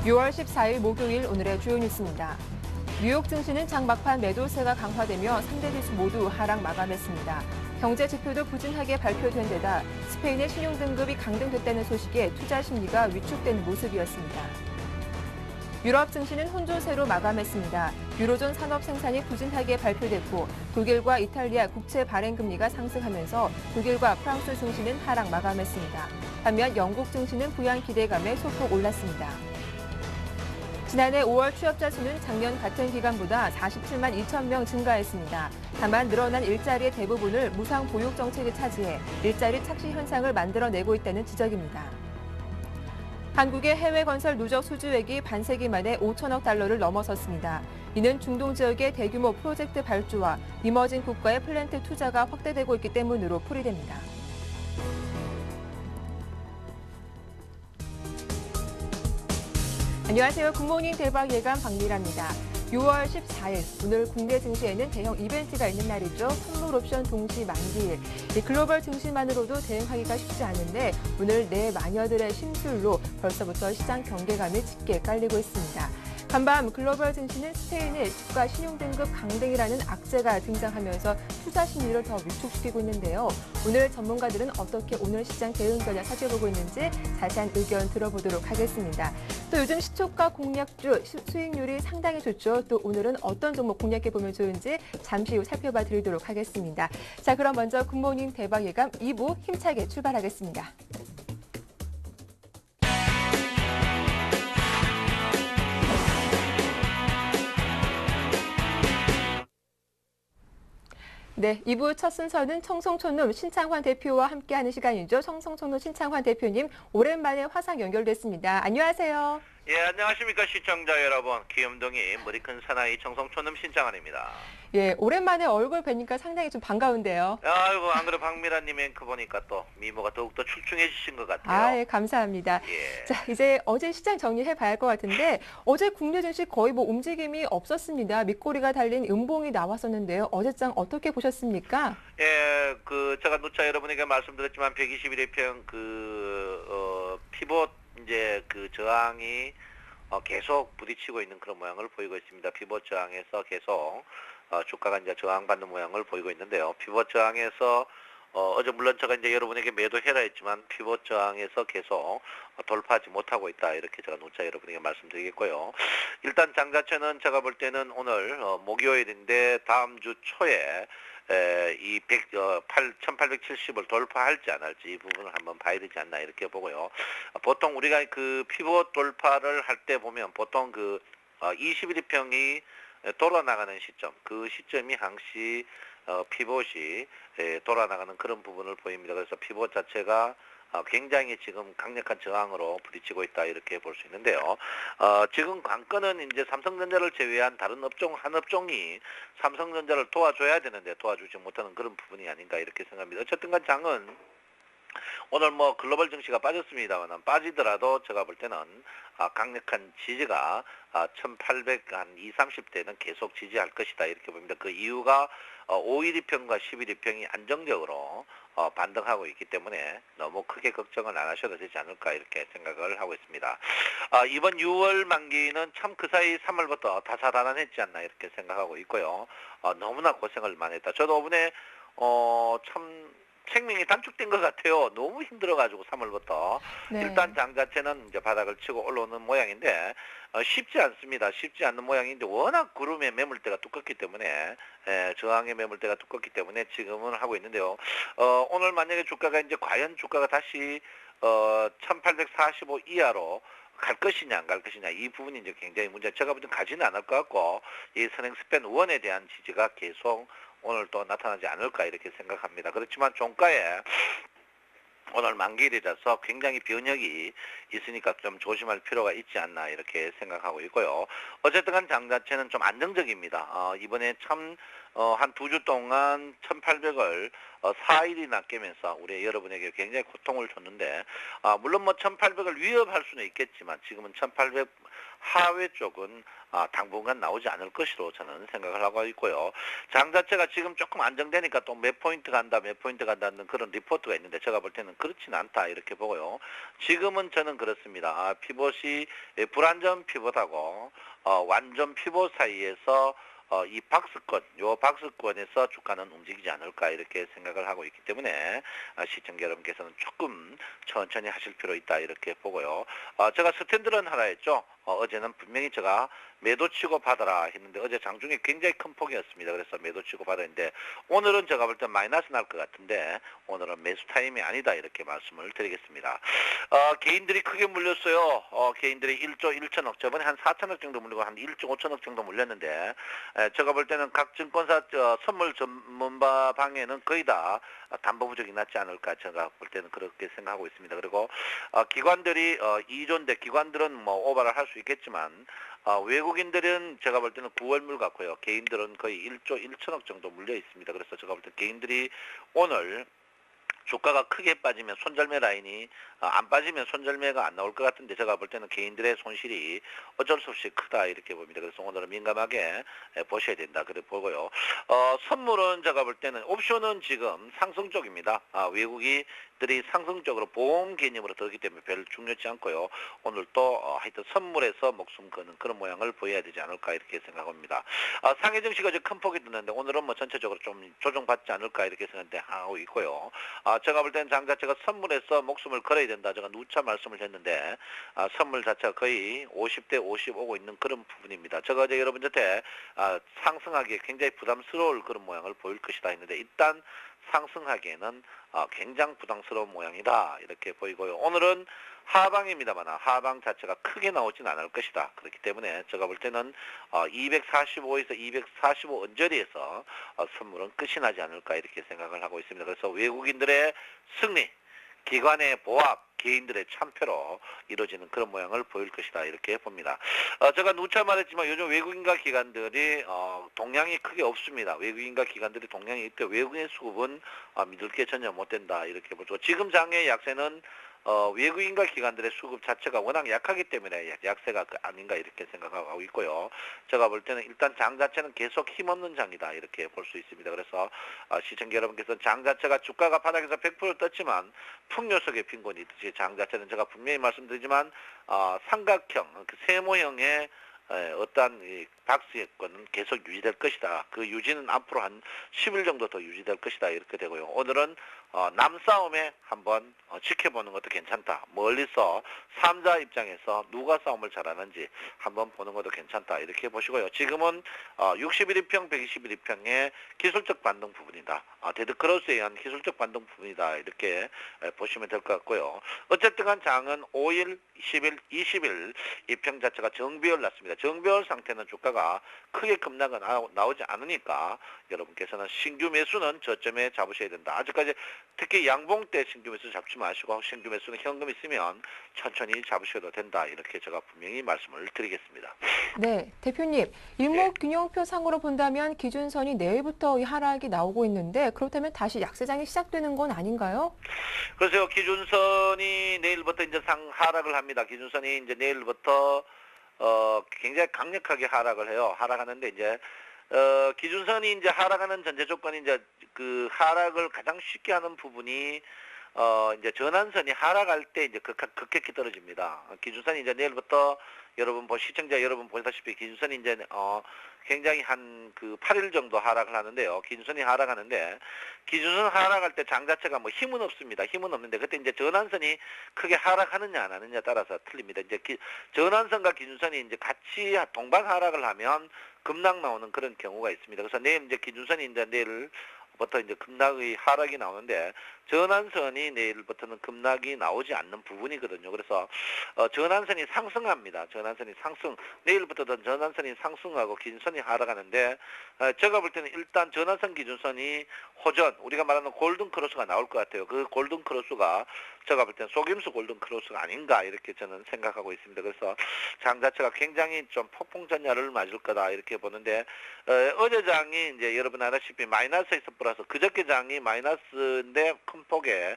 6월 14일 목요일 오늘의 주요 뉴스입니다. 뉴욕 증시는 장 막판 매도세가 강화되며 3대 지수 모두 하락 마감했습니다. 경제 지표도 부진하게 발표된 데다 스페인의 신용등급이 강등됐다는 소식에 투자 심리가 위축되는 모습이었습니다. 유럽 증시는 혼조세로 마감했습니다. 유로존 산업 생산이 부진하게 발표됐고 독일과 이탈리아 국채 발행 금리가 상승하면서 독일과 프랑스 증시는 하락 마감했습니다. 반면 영국 증시는 부양 기대감에 소폭 올랐습니다. 지난해 5월 취업자 수는 작년 같은 기간보다 47만 2천 명 증가했습니다. 다만 늘어난 일자리의 대부분을 무상 보육 정책이 차지해 일자리 착시 현상을 만들어내고 있다는 지적입니다. 한국의 해외 건설 누적 수주액이 반세기 만에 5천억 달러를 넘어섰습니다. 이는 중동 지역의 대규모 프로젝트 발주와 이머징 국가의 플랜트 투자가 확대되고 있기 때문으로 풀이됩니다. 안녕하세요. 굿모닝 대박 예감 박미라입니다. 6월 14일, 오늘 국내 증시에는 대형 이벤트가 있는 날이죠. 선물 옵션 동시 만기일. 글로벌 증시만으로도 대응하기가 쉽지 않은데 오늘 내 마녀들의 심술로 벌써부터 시장 경계감이 짙게 깔리고 있습니다. 간밤 글로벌 증시는 스페인의 주가 신용등급 강등이라는 악재가 등장하면서 투자 심리를 더 위축시키고 있는데요. 오늘 전문가들은 어떻게 오늘 시장 대응 전략 살펴보고 있는지 자세한 의견 들어보도록 하겠습니다. 또 요즘 시초가 공략주 수익률이 상당히 좋죠. 또 오늘은 어떤 종목 공략해보면 좋은지 잠시 후 살펴봐 드리도록 하겠습니다. 자, 그럼 먼저 굿모닝 대박 예감 2부 힘차게 출발하겠습니다. 네, 2부 첫 순서는 청송촌놈 신창환 대표와 함께하는 시간이죠. 청송촌놈 신창환 대표님, 오랜만에 화상 연결됐습니다. 안녕하세요. 예, 안녕하십니까 시청자 여러분. 귀염둥이 머리 큰 사나이 청송촌놈 신창환입니다. 예, 오랜만에 얼굴 뵈니까 상당히 좀 반가운데요. 아이고, 안 그래 박미라님 앵커 보니까 또 미모가 더욱더 출중해지신 것 같아요. 아, 예, 감사합니다. 예. 자, 이제 어제 시장 정리해봐야 할 것 같은데 어제 국내 증시 거의 뭐 움직임이 없었습니다. 밑꼬리가 달린 음봉이 나왔었는데요. 어제장 어떻게 보셨습니까? 예, 제가 누차 여러분에게 말씀드렸지만 121일평 피봇 이제 저항이 계속 부딪히고 있는 그런 모양을 보이고 있습니다. 피봇 저항에서 계속 주가가 이제 저항받는 모양을 보이고 있는데요. 피봇 저항에서 어제 물론 제가 이제 여러분에게 매도해라 했지만 피봇 저항에서 계속 돌파하지 못하고 있다. 이렇게 제가 누차 여러분에게 말씀드리겠고요. 일단 장 자체는 제가 볼 때는 오늘 목요일인데 다음 주 초에 이 1870을 돌파할지 안 할지 이 부분을 한번 봐야 되지 않나 이렇게 보고요. 보통 우리가 그 피봇 돌파를 할 때 보면 보통 21일평이 돌아나가는 시점, 그 시점이 항시 피봇이 돌아나가는 그런 부분을 보입니다. 그래서 피봇 자체가 굉장히 지금 강력한 저항으로 부딪히고 있다 이렇게 볼 수 있는데요. 지금 관건은 이제 삼성전자를 제외한 다른 업종 한 업종이 삼성전자를 도와줘야 되는데 도와주지 못하는 그런 부분이 아닌가 이렇게 생각합니다. 어쨌든간 장은 오늘 뭐 글로벌 증시가 빠졌습니다만 빠지더라도 제가 볼 때는 강력한 지지가 1820, 30대는 계속 지지할 것이다 이렇게 봅니다. 그 이유가 5일이평과 11일평이 안정적으로 반등하고 있기 때문에 너무 크게 걱정을 안 하셔도 되지 않을까 이렇게 생각을 하고 있습니다. 이번 6월 만기는 참 그 사이 3월부터 다사다난했지 않나 이렇게 생각하고 있고요. 너무나 고생을 많이 했다. 저도 이번에 참 생명이 단축된 것 같아요. 너무 힘들어가지고 3월부터. 네. 일단 장 자체는 이제 바닥을 치고 올라오는 모양인데 쉽지 않습니다. 쉽지 않는 모양인데 워낙 구름의 매물대가 두껍기 때문에 저항의 매물대가 두껍기 때문에 지금은 하고 있는데요. 오늘 만약에 주가가 이제 과연 주가가 다시 1845 이하로 갈 것이냐 안 갈 것이냐 이 부분이 이제 굉장히 문제. 제가 볼 땐 가지는 않을 것 같고 이 선행 스팬 원에 대한 지지가 계속 오늘 또 나타나지 않을까 이렇게 생각합니다. 그렇지만 종가에 오늘 만기일이라서 굉장히 변혁이 있으니까 좀 조심할 필요가 있지 않나 이렇게 생각하고 있고요. 어쨌든 간 장 자체는 좀 안정적입니다. 이번에 참 한 2주 동안 1800을 4일이나 깨면서 우리 여러분에게 굉장히 고통을 줬는데 물론 뭐 1800을 위협할 수는 있겠지만 지금은 1800 하회 쪽은 당분간 나오지 않을 것으로 저는 생각을 하고 있고요. 장 자체가 지금 조금 안정되니까 또 몇 포인트 간다, 몇 포인트 간다는 그런 리포트가 있는데 제가 볼 때는 그렇지는 않다 이렇게 보고요. 지금은 저는 그렇습니다. 피봇이 불안전 피봇하고 완전 피봇 사이에서 이 요 박스권에서 주가는 움직이지 않을까 이렇게 생각을 하고 있기 때문에 시청자 여러분께서는 조금 천천히 하실 필요 있다 이렇게 보고요. 제가 스탠드런 하라 했죠. 어제는 분명히 제가 매도 치고 받아라 했는데 어제 장중에 굉장히 큰 폭이었습니다. 그래서 매도 치고 받았는데 오늘은 제가 볼 때 마이너스 날 것 같은데 오늘은 매수 타임이 아니다 이렇게 말씀을 드리겠습니다. 개인들이 크게 물렸어요. 개인들이 1조 1천억 저번에 한 4천억 정도 물리고 한 1조 5천억 정도 물렸는데 제가 볼 때는 각 증권사 선물 전문가 방에는 거의 다 담보 부족이 났지 않을까 제가 볼 때는 그렇게 생각하고 있습니다. 그리고 기관들이 2조인데 기관들은 뭐 오버를 할 수 있겠지만 외국인들은 제가 볼 때는 9월물 같고요. 개인들은 거의 1조 1천억 정도 물려 있습니다. 그래서 제가 볼 때 개인들이 오늘 주가가 크게 빠지면 손절매 라인이 안 빠지면 손절매가 안 나올 것 같은데 제가 볼 때는 개인들의 손실이 어쩔 수 없이 크다 이렇게 봅니다. 그래서 오늘은 민감하게 보셔야 된다 그래 보고요. 선물은 제가 볼 때는 옵션은 지금 상승 쪽입니다. 외국인들이 상승 쪽으로 보험 개념으로 들기 때문에 별 중요치 않고요. 오늘 또 하여튼 선물에서 목숨 거는 그런 모양을 보여야 되지 않을까 이렇게 생각합니다. 상해 증시가 이제 큰 폭이 드는데 오늘은 뭐 전체적으로 좀 조정받지 않을까 이렇게 생각하고 있고요. 제가 볼 때는 장 자체가 선물에서 목숨을 걸어야 된다. 제가 누차 말씀을 했는데 선물 자체가 거의 50대 50 오고 있는 그런 부분입니다. 제가 어제 여러분한테 상승하기에 굉장히 부담스러울 그런 모양을 보일 것이다 했는데 일단 상승하기에는 굉장히 부담스러운 모양이다 이렇게 보이고요. 오늘은 하방입니다만 하방 자체가 크게 나오진 않을 것이다. 그렇기 때문에 제가 볼 때는 245에서 245 언저리에서 선물은 끝이 나지 않을까 이렇게 생각을 하고 있습니다. 그래서 외국인들의 승리, 기관의 보합, 개인들의 참패로 이루어지는 그런 모양을 보일 것이다 이렇게 봅니다. 제가 누차 말했지만 요즘 외국인과 기관들이 동향이 크게 없습니다. 외국인과 기관들이 동향이 있대 외국인 수급은 믿을 게 전혀 못 된다 이렇게 보죠. 지금 장의 약세는 외국인과 기관들의 수급 자체가 워낙 약하기 때문에 약세가 아닌가 이렇게 생각하고 있고요. 제가 볼 때는 일단 장 자체는 계속 힘없는 장이다 이렇게 볼 수 있습니다. 그래서 시청자 여러분께서 장 자체가 주가가 바닥에서 100% 떴지만 풍요 속의 빈곤이 있듯이 장 자체는 제가 분명히 말씀드리지만 삼각형, 세모형의 어떠한 박스권은 계속 유지될 것이다. 그 유지는 앞으로 한 10일 정도 더 유지될 것이다. 이렇게 되고요. 오늘은 남싸움에 한번 지켜보는 것도 괜찮다. 멀리서 3자 입장에서 누가 싸움을 잘하는지 한번 보는 것도 괜찮다. 이렇게 보시고요. 지금은 61인평, 121인평의 기술적 반등 부분이다. 데드크로스에 의한 기술적 반등 부분이다. 이렇게 보시면 될 것 같고요. 어쨌든 간 장은 5일, 10일, 20일 입평 자체가 정비열 났습니다. 정비열 상태는 주가가 크게 급락은 나오지 않으니까 여러분께서는 신규 매수는 저점에 잡으셔야 된다. 아직까지 특히 양봉 때 신규 매수 잡지 마시고 신규 매수는 현금 있으면 천천히 잡으셔도 된다. 이렇게 제가 분명히 말씀을 드리겠습니다. 네, 대표님, 일목균형표 상으로 본다면 기준선이 내일부터 이 하락이 나오고 있는데 그렇다면 다시 약세장이 시작되는 건 아닌가요? 그래서 기준선이 내일부터 이제 하락을 합니다. 기준선이 이제 내일부터 굉장히 강력하게 하락을 해요. 하락하는데 이제 기준선이 이제 하락하는 전제 조건이 이제 그 하락을 가장 쉽게 하는 부분이 이제 전환선이 하락할 때 이제 급격히 떨어집니다. 기준선이 이제 내일부터 여러분 시청자 여러분 보시다시피 기준선이 이제 굉장히 한 그 8일 정도 하락을 하는데요. 기준선이 하락하는데 기준선 하락할 때 장 자체가 뭐 힘은 없습니다. 힘은 없는데 그때 이제 전환선이 크게 하락하느냐 안 하느냐 따라서 틀립니다. 이제 전환선과 기준선이 이제 같이 동반 하락을 하면 급락 나오는 그런 경우가 있습니다. 그래서 내일 이제 기준선이 이제 내일부터 이제 급락의 하락이 나오는데 전환선이 내일부터는 급락이 나오지 않는 부분이거든요. 그래서 전환선이 상승합니다. 전환선이 상승. 내일부터는 전환선이 상승하고 기준선이 하락하는데 제가 볼 때는 일단 전환선 기준선이 호전, 우리가 말하는 골든 크로스가 나올 것 같아요. 그 골든 크로스가 제가 볼 때는 속임수 골든 크로스가 아닌가 이렇게 저는 생각하고 있습니다. 그래서 장 자체가 굉장히 좀 폭풍 전야를 맞을 거다 이렇게 보는데 어제 장이 이제 여러분 아시다시피 마이너스에서 플러스 그저께 장이 마이너스인데 큰 폭의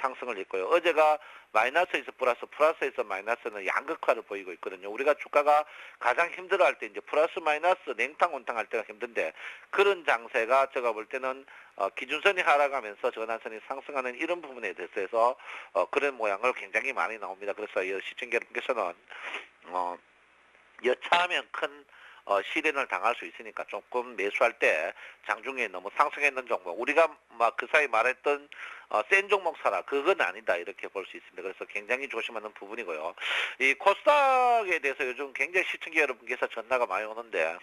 상승을 했고요. 어제가 마이너스에서 플러스, 플러스에서 마이너스는 양극화를 보이고 있거든요. 우리가 주가가 가장 힘들어할 때 이제 플러스 마이너스 냉탕 온탕 할 때가 힘든데 그런 장세가 제가 볼 때는 기준선이 하락하면서 전환선이 상승하는 이런 부분에 대해서 그런 모양을 굉장히 많이 나옵니다. 그래서 시청자 여러분께서는 여차하면 큰 실현을 당할 수 있으니까 조금 매수할 때 장중에 너무 상승했는 종목, 우리가 막 그 사이 말했던 센 종목 사라, 그건 아니다 이렇게 볼 수 있습니다. 그래서 굉장히 조심하는 부분이고요. 이 코스닥에 대해서 요즘 굉장히 시청자 여러분께서 전화가 많이 오는데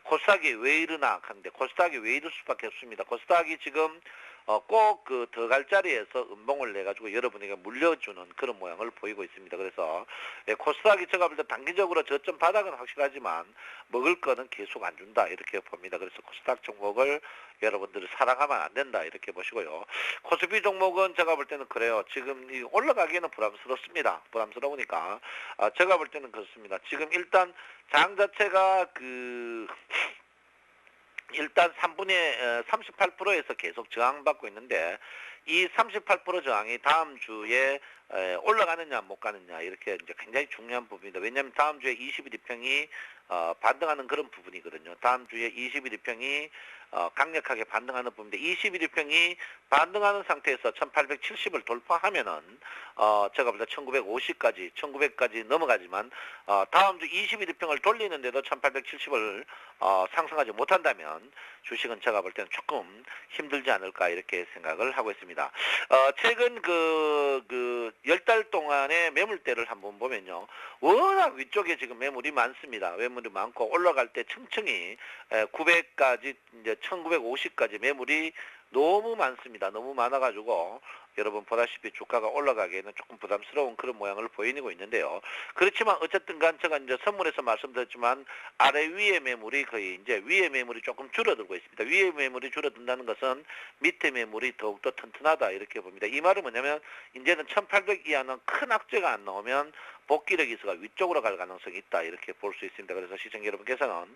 코스닥이 왜 이러나 하는데 코스닥이 왜 이럴 수밖에 없습니다. 코스닥이 지금 꼭 그 더 갈 자리에서 음봉을 내가지고 여러분에게 물려주는 그런 모양을 보이고 있습니다. 그래서 코스닥이 제가 볼 때 단기적으로 저점 바닥은 확실하지만 먹을 거는 계속 안 준다 이렇게 봅니다. 그래서 코스닥 종목을 여러분들이 사랑하면 안 된다 이렇게 보시고요. 코스피 종목은 제가 볼 때는 그래요. 지금 올라가기에는 부담스럽습니다. 부담스러우니까 제가 볼 때는 그렇습니다. 지금 일단 장 자체가 일단 3분의 38%에서 계속 저항받고 있는데 이 38% 저항이 다음 주에 올라가느냐 못 가느냐 이렇게 이제 굉장히 중요한 부분입니다. 왜냐하면 다음 주에 21 이평이 반등하는 그런 부분이거든요. 다음 주에 21 이평이 강력하게 반등하는 부분인데 21 이평이 반등하는 상태에서 1870을 돌파하면은 제가 볼 때 1950까지 넘어가지만 다음 주 21 이평을 돌리는데도 1870을 상승하지 못한다면 주식은 제가 볼 때는 조금 힘들지 않을까 이렇게 생각을 하고 있습니다. 최근 그 10달 동안의 매물대를 한번 보면요. 워낙 위쪽에 지금 매물이 많습니다. 매물이 많고 올라갈 때 층층이 900까지 이제 1950까지 매물이 너무 많습니다. 너무 많아가지고 여러분 보다시피 주가가 올라가기에는 조금 부담스러운 그런 모양을 보이고 있는데요. 그렇지만 어쨌든 간 제가 이제 선물에서 말씀드렸지만 아래 위에 매물이 거의 이제 위에 매물이 조금 줄어들고 있습니다. 위에 매물이 줄어든다는 것은 밑에 매물이 더욱더 튼튼하다 이렇게 봅니다. 이 말은 뭐냐면 이제는 1800 이하는 큰 악재가 안 나오면 복귀력 이수가 위쪽으로 갈 가능성이 있다 이렇게 볼 수 있습니다. 그래서 시청자 여러분께서는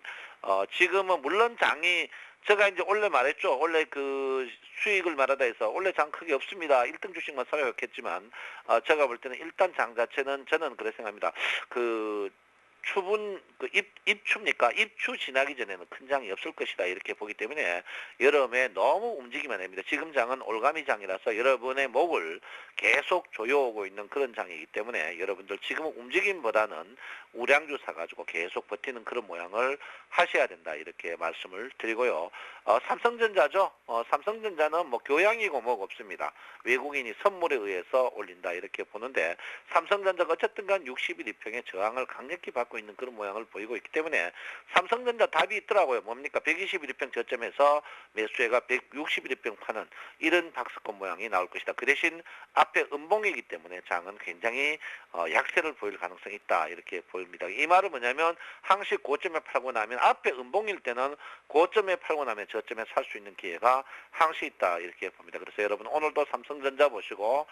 지금은 물론 장이 제가 이제 원래 말했죠. 원래 그 수익을 말하다 해서 원래 장 크게 없습니다. 1등 주식만 사려고 했지만 제가 볼 때는 일단 장 자체는 저는 그렇게 생각합니다. 입추입니까? 입추 지나기 전에는 큰 장이 없을 것이다 이렇게 보기 때문에 여름에 너무 움직이면 됩니다. 지금 장은 올가미 장이라서 여러분의 목을 계속 조여오고 있는 그런 장이기 때문에 여러분들 지금은 움직임보다는 우량주 사가지고 계속 버티는 그런 모양을 하셔야 된다 이렇게 말씀을 드리고요. 삼성전자죠. 삼성전자는 뭐 교양이고 뭐가 없습니다. 외국인이 선물에 의해서 올린다 이렇게 보는데 삼성전자가 어쨌든 간 61 이평의 저항을 강력히 받고 있는 그런 모양을 보이고 있기 때문에 삼성전자 답이 있더라고요. 뭡니까? 121 이평 저점에서 매수해가 161 이평 파는 이런 박스권 모양이 나올 것이다. 그 대신 앞에 음봉이기 때문에 장은 굉장히 약세를 보일 가능성이 있다 이렇게 보입니다. 이 말은 뭐냐면 항시 고점에 팔고 나면 앞에 음봉일 때는 고점에 팔고 나면 저점에 살 수 있는 기회가 항시 있다 이렇게 봅니다. 그래서 여러분 오늘도 삼성전자 보시고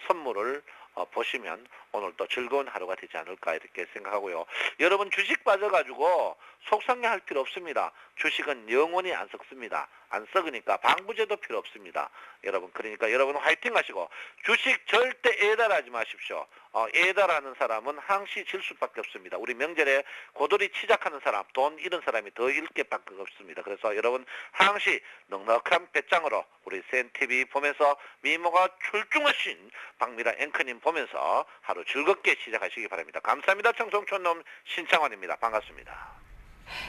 선물을 보시면 오늘도 즐거운 하루가 되지 않을까 이렇게 생각하고요. 여러분 주식 빠져가지고 속상해할 필요 없습니다. 주식은 영원히 안 썩습니다. 안 썩으니까 방부제도 필요 없습니다. 여러분 그러니까 여러분 화이팅 하시고 주식 절대 애달하지 마십시오. 애달하는 사람은 항시 질 수밖에 없습니다. 우리 명절에 고돌이 치작하는 사람, 돈 잃은 사람이 더 잃게 밖에 없습니다. 그래서 여러분 항시 넉넉한 배짱으로 우리 센TV 보면서 미모가 출중하신 박미라 앵커님 보면서 하루 즐겁게 시작하시기 바랍니다. 감사합니다. 청송촌놈 신창환입니다. 반갑습니다.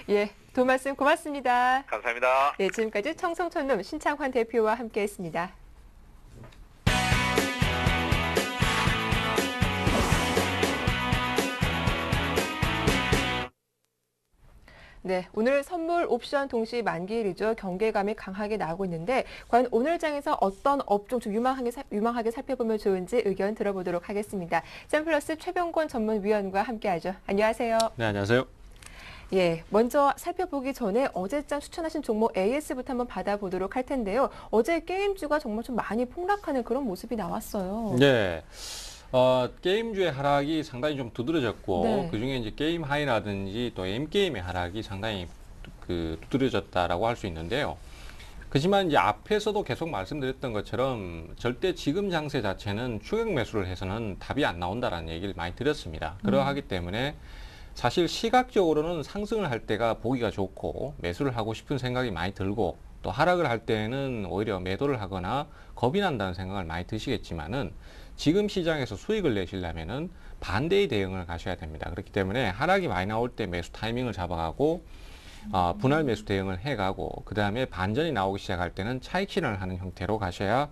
예, 도움 말씀 고맙습니다. 감사합니다. 예, 지금까지 청송촌놈 신창환 대표와 함께했습니다. 네, 오늘 선물 옵션 동시 만기일이죠. 경계감이 강하게 나오고 있는데 과연 오늘 장에서 어떤 업종 좀 유망하게 살펴보면 좋은지 의견 들어보도록 하겠습니다. 샘플러스 최병권 전문위원과 함께하죠. 안녕하세요. 네, 안녕하세요. 예, 먼저 살펴보기 전에 어제장 추천하신 종목 AS부터 한번 받아보도록 할 텐데요. 어제 게임주가 정말 좀 많이 폭락하는 그런 모습이 나왔어요. 네. 게임주의 하락이 상당히 좀 두드러졌고, 네. 그중에 이제 게임 하이라든지 또 M게임의 하락이 상당히 두드러졌다라고 할 수 있는데요. 그렇지만 이제 앞에서도 계속 말씀드렸던 것처럼 절대 지금 장세 자체는 추격 매수를 해서는 답이 안 나온다라는 얘기를 많이 드렸습니다. 그러하기 때문에 사실 시각적으로는 상승을 할 때가 보기가 좋고 매수를 하고 싶은 생각이 많이 들고 또 하락을 할 때는 오히려 매도를 하거나 겁이 난다는 생각을 많이 드시겠지만은 지금 시장에서 수익을 내시려면은 반대의 대응을 가셔야 됩니다. 그렇기 때문에 하락이 많이 나올 때 매수 타이밍을 잡아가고 분할 매수 대응을 해가고 그 다음에 반전이 나오기 시작할 때는 차익 실현을 하는 형태로 가셔야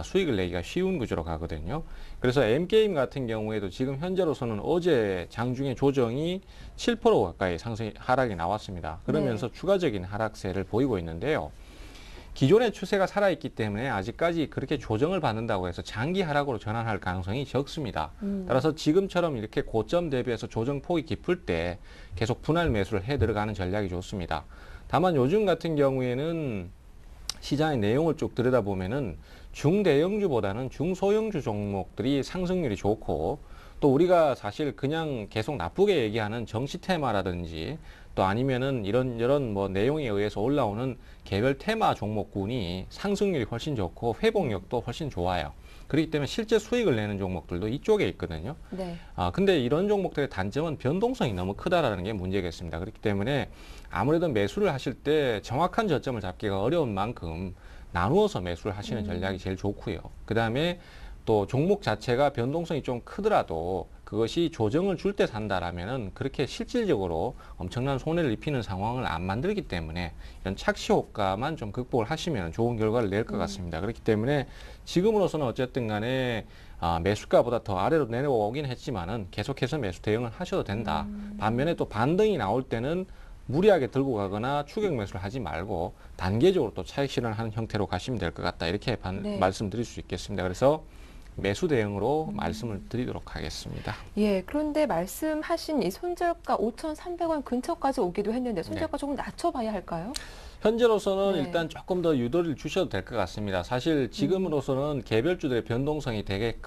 수익을 내기가 쉬운 구조로 가거든요. 그래서 M게임 같은 경우에도 지금 현재로서는 어제 장중에 조정이 7% 가까이 하락이 나왔습니다. 그러면서 네. 추가적인 하락세를 보이고 있는데요. 기존의 추세가 살아있기 때문에 아직까지 그렇게 조정을 받는다고 해서 장기 하락으로 전환할 가능성이 적습니다. 따라서 지금처럼 이렇게 고점 대비해서 조정폭이 깊을 때 계속 분할 매수를 해 들어가는 전략이 좋습니다. 다만 요즘 같은 경우에는 시장의 내용을 쭉 들여다보면은 중대형주보다는 중소형주 종목들이 상승률이 좋고 또 우리가 사실 그냥 계속 나쁘게 얘기하는 정시 테마라든지 또 아니면은 이런 뭐 내용에 의해서 올라오는 개별 테마 종목군이 상승률이 훨씬 좋고 회복력도 훨씬 좋아요. 그렇기 때문에 실제 수익을 내는 종목들도 이쪽에 있거든요. 네. 근데 이런 종목들의 단점은 변동성이 너무 크다라는 게 문제겠습니다. 그렇기 때문에 아무래도 매수를 하실 때 정확한 저점을 잡기가 어려운 만큼 나누어서 매수를 하시는 전략이 제일 좋고요. 그 다음에 또 종목 자체가 변동성이 좀 크더라도 그것이 조정을 줄 때 산다라면은 그렇게 실질적으로 엄청난 손해를 입히는 상황을 안 만들기 때문에 이런 착시 효과만 좀 극복을 하시면 좋은 결과를 낼 것 같습니다. 그렇기 때문에 지금으로서는 어쨌든 간에 매수가보다 더 아래로 내려오긴 했지만은 계속해서 매수 대응을 하셔도 된다. 반면에 또 반등이 나올 때는 무리하게 들고 가거나 추격 매수를 하지 말고 단계적으로 또 차익 실현을 하는 형태로 가시면 될 것 같다. 이렇게 네. 말씀드릴 수 있겠습니다. 그래서 매수 대응으로 말씀을 드리도록 하겠습니다. 예, 그런데 말씀하신 이 손절가 5,300원 근처까지 오기도 했는데 손절가 조금 낮춰봐야 할까요? 현재로서는 네. 일단 조금 더 유도를 주셔도 될 것 같습니다. 사실 지금으로서는 개별주들의 변동성이 되게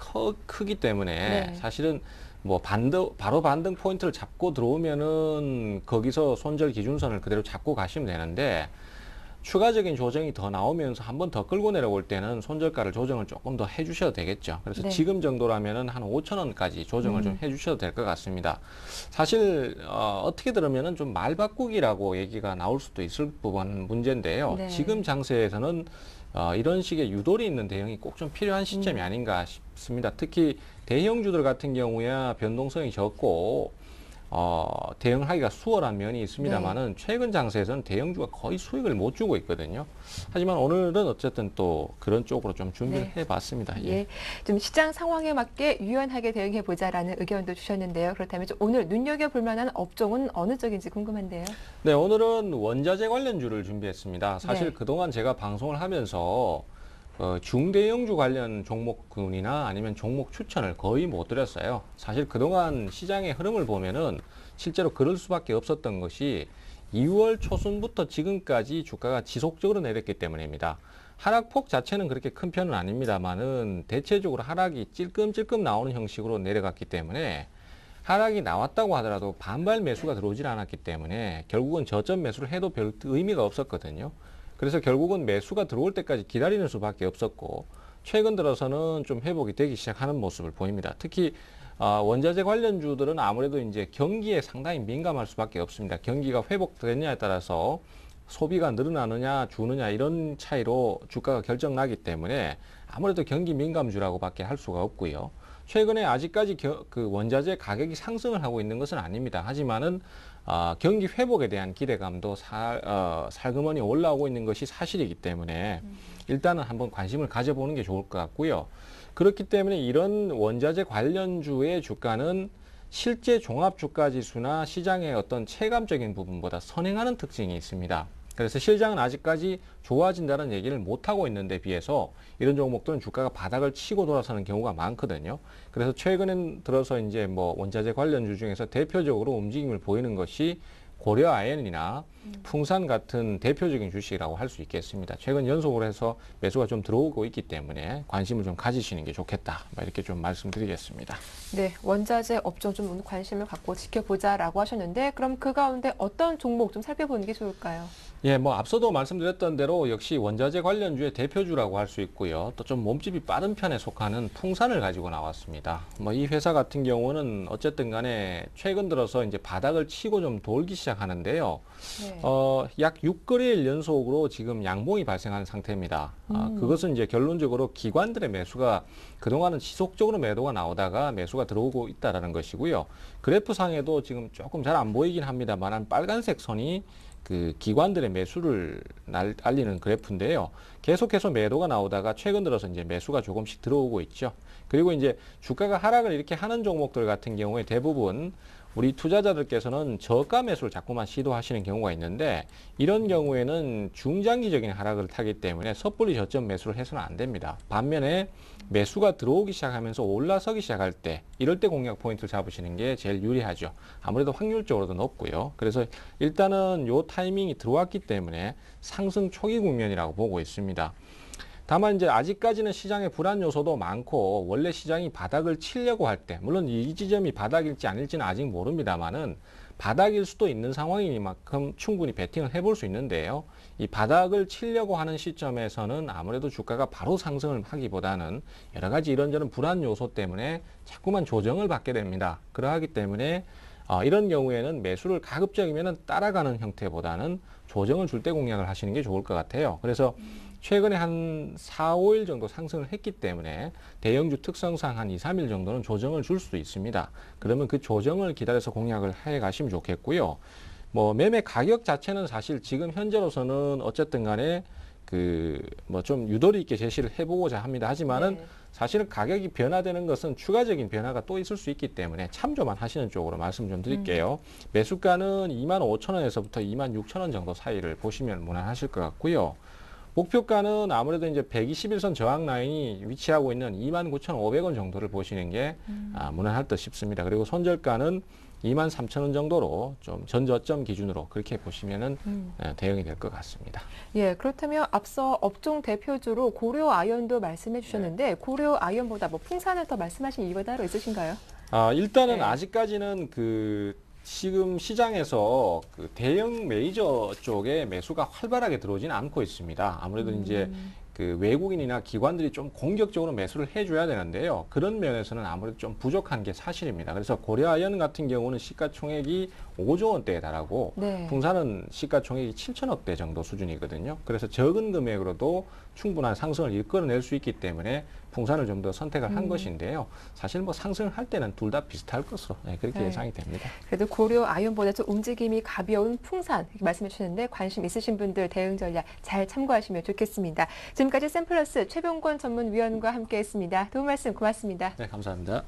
크기 때문에 네. 사실은 뭐 바로 반등 포인트를 잡고 들어오면은 거기서 손절 기준선을 그대로 잡고 가시면 되는데 추가적인 조정이 더 나오면서 한 번 더 끌고 내려올 때는 손절가를 조정을 조금 더 해주셔도 되겠죠. 그래서 네. 지금 정도라면은 한 5,000원까지 조정을 좀 해주셔도 될 것 같습니다. 사실 어떻게 들으면은 좀 말 바꾸기라고 얘기가 나올 수도 있을 부분 문제인데요. 네. 지금 장세에서는 이런 식의 유도리 있는 대응이 꼭 좀 필요한 시점이 아닌가 싶습니다. 특히 대형주들 같은 경우야 변동성이 적고 대응하기가 수월한 면이 있습니다만은 최근 장세에서는 대형주가 거의 수익을 못 주고 있거든요. 하지만 오늘은 어쨌든 또 그런 쪽으로 좀 준비를 네. 해봤습니다. 예. 예, 좀 시장 상황에 맞게 유연하게 대응해 보자라는 의견도 주셨는데요. 그렇다면 좀 오늘 눈여겨볼 만한 업종은 어느 쪽인지 궁금한데요. 네, 오늘은 원자재 관련주를 준비했습니다. 사실 네. 그동안 제가 방송을 하면서 중대형주 관련 종목군이나 아니면 종목 추천을 거의 못 드렸어요. 사실 그동안 시장의 흐름을 보면은 실제로 그럴 수밖에 없었던 것이 2월 초순부터 지금까지 주가가 지속적으로 내렸기 때문입니다. 하락폭 자체는 그렇게 큰 편은 아닙니다만은 대체적으로 하락이 찔끔찔끔 나오는 형식으로 내려갔기 때문에 하락이 나왔다고 하더라도 반발 매수가 들어오질 않았기 때문에 결국은 저점 매수를 해도 별 의미가 없었거든요. 그래서 결국은 매수가 들어올 때까지 기다리는 수밖에 없었고 최근 들어서는 좀 회복이 되기 시작하는 모습을 보입니다. 특히 원자재 관련주들은 아무래도 이제 경기에 상당히 민감할 수밖에 없습니다. 경기가 회복되느냐에 따라서 소비가 늘어나느냐 주느냐 이런 차이로 주가가 결정나기 때문에 아무래도 경기 민감주라고밖에 할 수가 없고요. 최근에 아직까지 그 원자재 가격이 상승을 하고 있는 것은 아닙니다. 하지만은 경기 회복에 대한 기대감도 살그머니 올라오고 있는 것이 사실이기 때문에 일단은 한번 관심을 가져보는 게 좋을 것 같고요. 그렇기 때문에 이런 원자재 관련주의 주가는 실제 종합주가지수나 시장의 어떤 체감적인 부분보다 선행하는 특징이 있습니다. 그래서 시장은 아직까지 좋아진다는 얘기를 못하고 있는데 비해서 이런 종목들은 주가가 바닥을 치고 돌아서는 경우가 많거든요. 그래서 최근 들어서 이제 뭐 원자재 관련주 중에서 대표적으로 움직임을 보이는 것이 고려아연이나 풍산 같은 대표적인 주식이라고 할 수 있겠습니다. 최근 연속으로 해서 매수가 좀 들어오고 있기 때문에 관심을 좀 가지시는 게 좋겠다. 이렇게 좀 말씀드리겠습니다. 네, 원자재 업종 좀 관심을 갖고 지켜보자라고 하셨는데 그럼 그 가운데 어떤 종목 좀 살펴보는 게 좋을까요? 예, 뭐 앞서도 말씀드렸던 대로 역시 원자재 관련주의 대표주라고 할 수 있고요. 또 좀 몸집이 빠른 편에 속하는 풍산을 가지고 나왔습니다. 뭐 이 회사 같은 경우는 어쨌든 간에 최근 들어서 이제 바닥을 치고 좀 돌기 시작하는데요. 네. 약 6거래일 연속으로 지금 양봉이 발생한 상태입니다. 그것은 이제 결론적으로 기관들의 매수가 그동안은 지속적으로 매도가 나오다가 매수가 들어오고 있다라는 것이고요. 그래프상에도 지금 조금 잘 안 보이긴 합니다만 빨간색 선이 그 기관들의 매수를 알리는 그래프인데요. 계속해서 매도가 나오다가 최근 들어서 이제 매수가 조금씩 들어오고 있죠. 그리고 이제 주가가 하락을 이렇게 하는 종목들 같은 경우에 대부분 우리 투자자들께서는 저가 매수를 자꾸만 시도하시는 경우가 있는데 이런 경우에는 중장기적인 하락을 타기 때문에 섣불리 저점 매수를 해서는 안 됩니다. 반면에 매수가 들어오기 시작하면서 올라서기 시작할 때 이럴 때 공략 포인트를 잡으시는 게 제일 유리하죠. 아무래도 확률적으로도 높고요. 그래서 일단은 요 타이밍이 들어왔기 때문에 상승 초기 국면이라고 보고 있습니다. 다만 이제 아직까지는 시장의 불안 요소도 많고 원래 시장이 바닥을 치려고 할 때 물론 이 지점이 바닥일지 아닐지는 아직 모릅니다만은 바닥일 수도 있는 상황이니만큼 충분히 베팅을 해볼 수 있는데요. 이 바닥을 치려고 하는 시점에서는 아무래도 주가가 바로 상승을 하기보다는 여러 가지 이런저런 불안 요소 때문에 자꾸만 조정을 받게 됩니다. 그러하기 때문에 이런 경우에는 매수를 가급적이면 따라가는 형태보다는 조정을 줄 때 공략을 하시는 게 좋을 것 같아요. 그래서 최근에 한 4, 5일 정도 상승을 했기 때문에 대형주 특성상 한 2, 3일 정도는 조정을 줄 수도 있습니다. 그러면 그 조정을 기다려서 공략을 해 가시면 좋겠고요. 뭐 매매 가격 자체는 사실 지금 현재로서는 어쨌든 간에 그 뭐 좀 유도리 있게 제시를 해보고자 합니다. 하지만은 사실은 가격이 변화되는 것은 추가적인 변화가 또 있을 수 있기 때문에 참조만 하시는 쪽으로 말씀 좀 드릴게요. 매수가는 25,000원에서부터 26,000원 정도 사이를 보시면 무난하실 것 같고요. 목표가는 아무래도 이제 121선 저항 라인이 위치하고 있는 29,500원 정도를 보시는 게 무난할 듯 싶습니다. 그리고 손절가는 23,000원 정도로 좀 전저점 기준으로 그렇게 보시면은 대응이 될 것 같습니다. 예, 그렇다면 앞서 업종 대표주로 고려 아연도 말씀해 주셨는데 고려 아연보다 뭐 풍산을 더 말씀하신 이유가 따로 있으신가요? 일단은 네. 아직까지는 지금 시장에서 그 대형 메이저 쪽에 매수가 활발하게 들어오지는 않고 있습니다. 아무래도 이제 그 외국인이나 기관들이 좀 공격적으로 매수를 해줘야 되는데요. 그런 면에서는 아무래도 좀 부족한 게 사실입니다. 그래서 고려아연 같은 경우는 시가총액이 5조 원대에 달하고 네. 풍산은 시가총액이 7천억대 정도 수준이거든요. 그래서 적은 금액으로도 충분한 상승을 이끌어낼 수 있기 때문에 풍산을 좀 더 선택을 한 것인데요. 사실 뭐 상승을 할 때는 둘 다 비슷할 것으로 그렇게 네. 예상이 됩니다. 그래도 고려 아연보다 좀 움직임이 가벼운 풍산 이렇게 말씀해 주셨는데 관심 있으신 분들 대응 전략 잘 참고하시면 좋겠습니다. 지금까지 샘플러스 최병권 전문위원과 함께했습니다. 도움 말씀 고맙습니다. 네, 감사합니다.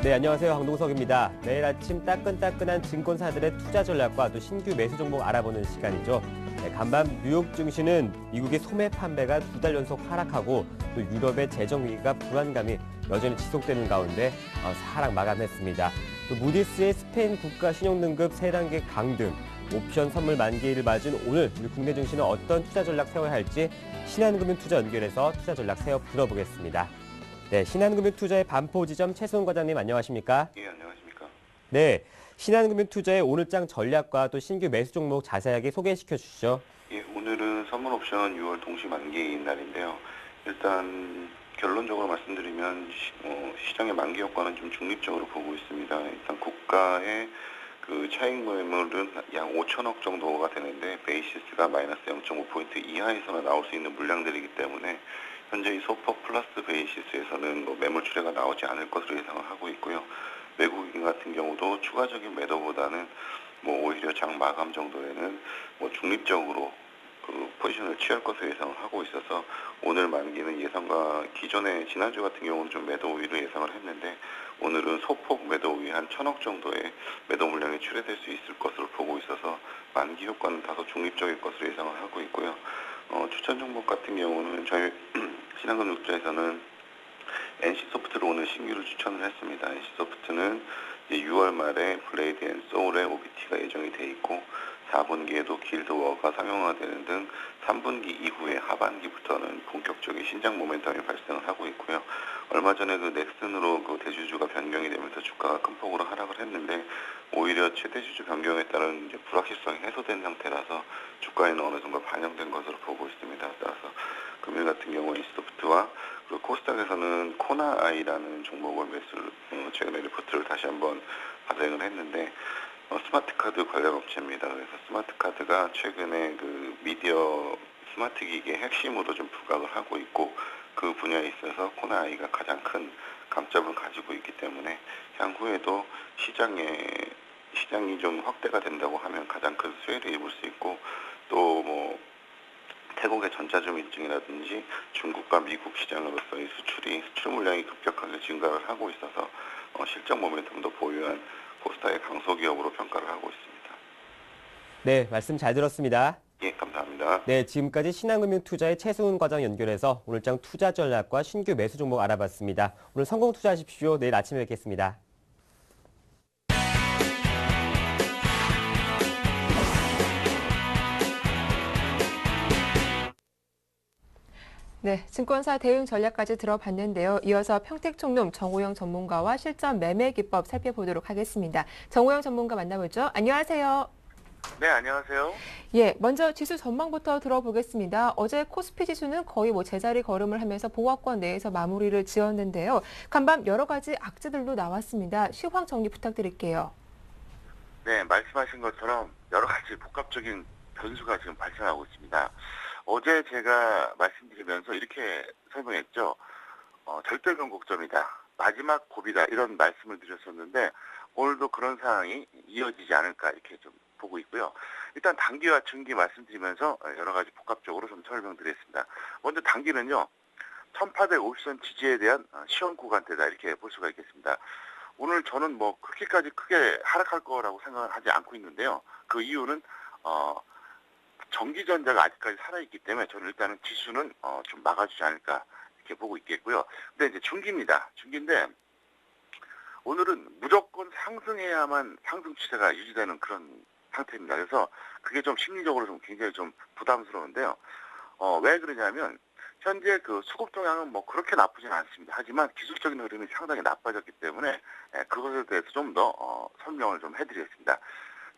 네, 안녕하세요. 황동석입니다. 매일 아침 따끈따끈한 증권사들의 투자 전략과 또 신규 매수 종목 알아보는 시간이죠. 네, 간밤 뉴욕 증시는 미국의 소매 판매가 2달 연속 하락하고 또 유럽의 재정 위기가 불안감이 여전히 지속되는 가운데 하락 마감했습니다. 또 무디스의 스페인 국가 신용등급 3단계 강등, 옵션 선물 만기일을 맞은 오늘 우리 국내 증시는 어떤 투자 전략 세워야 할지 신한금융투자 연결해서 투자 전략 세워 들어보겠습니다. 네, 신한금융투자의 반포지점 최수훈 과장님 안녕하십니까? 예, 안녕하십니까. 네, 신한금융투자의 오늘장 전략과 또 신규 매수 종목 자세하게 소개시켜 주시죠. 예, 오늘은 선물옵션 6월 동시 만기인 날인데요. 일단 결론적으로 말씀드리면 시장의 만기 효과는 좀 중립적으로 보고 있습니다. 일단 국가의 그 차익 매물은 약 5천억 정도가 되는데 베이시스가 마이너스 0.5포인트 이하에서나 나올 수 있는 물량들이기 때문에 현재 이 소폭 플러스 베이시스에서는 뭐 매물 출회가 나오지 않을 것으로 예상을 하고 있고요. 외국인 같은 경우도 추가적인 매도보다는 뭐 오히려 장 마감 정도에는 뭐 중립적으로 그 포지션을 취할 것으로 예상을 하고 있어서 오늘 만기는 예상과 기존에 지난주 같은 경우는 좀 매도 우위를 예상을 했는데 오늘은 소폭 매도 우위 한 1,000억 정도의 매도 물량이 출회될 수 있을 것으로 보고 있어서 만기 효과는 다소 중립적일 것으로 예상을 하고 있고요. 추천 종목 같은 경우는 저희 신한금융투자에서는 NC소프트를 오늘 신규로 추천을 했습니다. NC소프트는 6월 말에 블레이드 앤 소울의 OBT가 예정이 돼 있고 4분기에도 길드워가 상용화되는 등 3분기 이후에 하반기부터는 본격적인 신장 모멘텀이 발생을 하고 있고요. 얼마 전에 그 넥슨으로 그 대주주가 변경이 되면서 주가가 큰 폭으로 하락을 했는데 오히려 최대주주 변경에 따른 이제 불확실성이 해소된 상태라서 주가에는 어느 정도 반영된 것으로 보고 있습니다. 따라서 금일 같은 경우 NC소프트와 그리고 코스닥에서는 코나아이라는 종목을 최근에 리포트를 다시 한번 발행을 했는데 스마트카드 관련 업체입니다. 그래서 스마트카드가 최근에 그 미디어 스마트 기기의 핵심으로 좀 부각을 하고 있고 그 분야에 있어서 코나아이가 가장 큰 강점을 가지고 있기 때문에 향후에도 시장이 좀 확대가 된다고 하면 가장 큰 수혜를 입을 수 있고 또 뭐 태국의 전자주민증이라든지 중국과 미국 시장으로서의 수출 물량이 급격하게 증가를 하고 있어서 실적 모멘텀도 보유한 코스닥의 강소 기업으로 평가를 하고 있습니다. 네, 말씀 잘 들었습니다. 예, 감사합니다. 네, 지금까지 신한금융투자의 최수훈 과장 연결해서 오늘장 투자 전략과 신규 매수 종목 알아봤습니다. 오늘 성공 투자하십시오. 내일 아침에 뵙겠습니다. 네, 증권사 대응 전략까지 들어봤는데요. 이어서 평택총룸 정호영 전문가와 실전 매매 기법 살펴보도록 하겠습니다. 정호영 전문가 만나보죠. 안녕하세요. 네, 안녕하세요. 예, 먼저 지수 전망부터 들어보겠습니다. 어제 코스피 지수는 거의 제자리 걸음을 하면서 보합권 내에서 마무리를 지었는데요. 간밤 여러 가지 악재들도 나왔습니다. 시황 정리 부탁드릴게요. 네, 말씀하신 것처럼 여러 가지 복합적인 변수가 지금 발생하고 있습니다. 어제 제가 말씀드리면서 이렇게 설명했죠. 절대 변곡점이다. 마지막 고비다. 이런 말씀을 드렸었는데 오늘도 그런 상황이 이어지지 않을까 이렇게 좀 보고 있고요. 일단 단기와 중기 말씀드리면서 여러 가지 복합적으로 좀 설명드리겠습니다. 먼저 단기는요. 1850선 지지에 대한 시험 구간대다 이렇게 볼 수가 있겠습니다. 오늘 저는 뭐 그렇게까지 크게 하락할 거라고 생각을 하지 않고 있는데요. 그 이유는 전기전자가 아직까지 살아있기 때문에 저는 일단은 지수는 좀 막아주지 않을까 이렇게 보고 있겠고요. 근데 이제 중기입니다. 중기인데 오늘은 무조건 상승해야만 상승 추세가 유지되는 그런 상태입니다. 그래서 그게 좀 심리적으로 좀 굉장히 좀 부담스러운데요. 왜 그러냐면 현재 그 수급 동향은 뭐 그렇게 나쁘진 않습니다. 하지만 기술적인 흐름이 상당히 나빠졌기 때문에 그것에 대해서 좀 더 설명을 좀 해드리겠습니다.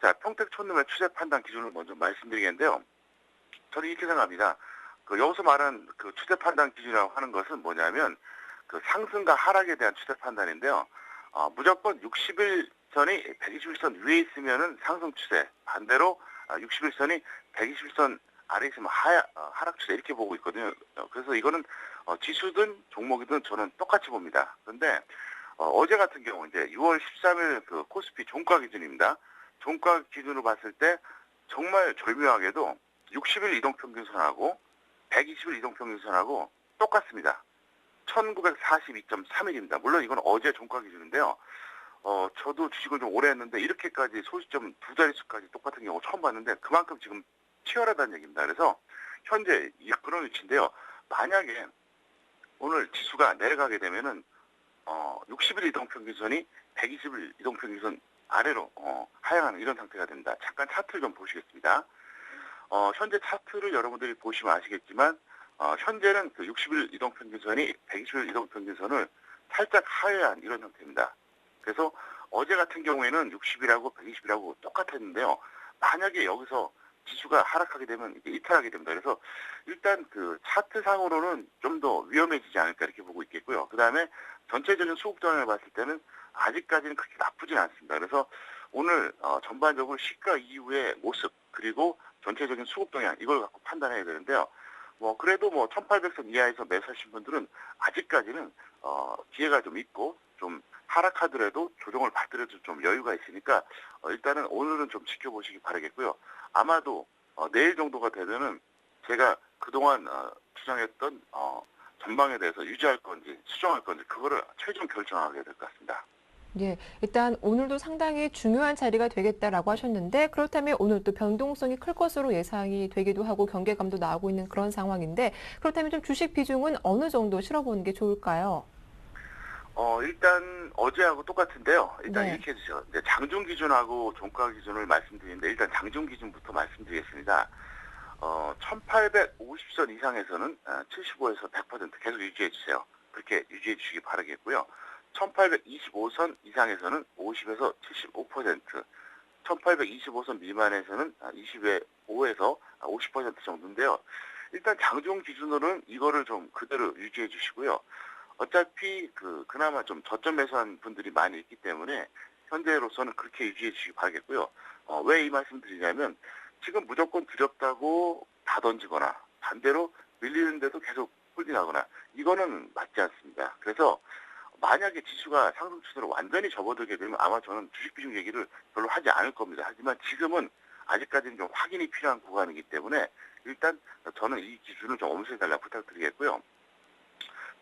자, 평택촌룸의 추세 판단 기준을 먼저 말씀드리겠는데요. 저는 이렇게 생각합니다. 여기서 말한 그 추세 판단 기준이라고 하는 것은 뭐냐면 그 상승과 하락에 대한 추세 판단인데요. 무조건 60일선이 121선 위에 있으면은 상승 추세, 반대로 60일선이 121선 아래 있으면 하락 추세 이렇게 보고 있거든요. 그래서 이거는 지수든 종목이든 저는 똑같이 봅니다. 그런데 어제 같은 경우 이제 6월 13일 그 코스피 종가 기준입니다. 종가 기준으로 봤을 때 정말 절묘하게도 60일 이동평균선하고 120일 이동평균선하고 똑같습니다. 1942.3일입니다. 물론 이건 어제 종가 기준인데요. 저도 주식을 좀 오래 했는데 이렇게까지 소수점 두 자릿수까지 똑같은 경우 처음 봤는데 그만큼 지금 치열하다는 얘기입니다. 그래서 현재 그런 위치인데요. 만약에 오늘 지수가 내려가게 되면은 60일 이동평균선이 120일 이동평균선 아래로 하향하는 이런 상태가 됩니다. 잠깐 차트를 좀 보시겠습니다. 현재 차트를 여러분들이 보시면 아시겠지만 현재는 그 60일 이동평균선이 120일 이동평균선을 살짝 하회한 이런 형태입니다. 그래서 어제 같은 경우에는 60일하고 120일하고 똑같았는데요. 만약에 여기서 지수가 하락하게 되면 이게 이탈하게 됩니다. 그래서 일단 그 차트상으로는 좀 더 위험해지지 않을까 이렇게 보고 있겠고요. 그 다음에 전체적인 수급 동향을 봤을 때는 아직까지는 그렇게 나쁘진 않습니다. 그래서 오늘 전반적으로 시가 이후의 모습 그리고 전체적인 수급 동향 이걸 갖고 판단해야 되는데요. 뭐 그래도 뭐 1800선 이하에서 매수하신 분들은 아직까지는 기회가 좀 있고 좀 하락하더라도 조정을 받더라도 좀 여유가 있으니까 일단은 오늘은 좀 지켜보시기 바라겠고요. 아마도 내일 정도가 되면은 제가 그동안 주장했던 전망에 대해서 유지할 건지 수정할 건지 그거를 최종 결정하게 될 것 같습니다. 예, 일단 오늘도 상당히 중요한 자리가 되겠다라고 하셨는데 그렇다면 오늘 또 변동성이 클 것으로 예상이 되기도 하고 경계감도 나오고 있는 그런 상황인데 그렇다면 좀 주식 비중은 어느 정도 실어보는 게 좋을까요? 일단 어제하고 똑같은데요. 일단 네. 이렇게 해주죠. 이제 장중 기준하고 종가 기준을 말씀드리는데 일단 장중 기준부터 말씀드리겠습니다. 1850선 이상에서는 75에서 100% 계속 유지해 주세요. 그렇게 유지해 주시기 바라겠고요. 1825선 이상에서는 50에서 75%, 1825선 미만에서는 25에서 50% 정도인데요. 일단 장중 기준으로는 이거를 좀 그대로 유지해 주시고요. 어차피 그나마 좀 저점 매수한 분들이 많이 있기 때문에 현재로서는 그렇게 유지해 주시기 바라겠고요. 왜 이 말씀 드리냐면 지금 무조건 두렵다고 다 던지거나 반대로 밀리는데도 계속 홀딩하거나 이거는 맞지 않습니다. 그래서 만약에 지수가 상승 추세로 완전히 접어들게 되면 아마 저는 주식 비중 얘기를 별로 하지 않을 겁니다. 하지만 지금은 아직까지는 좀 확인이 필요한 구간이기 때문에 일단 저는 이 기준을 좀 엄수해달라고 부탁드리겠고요.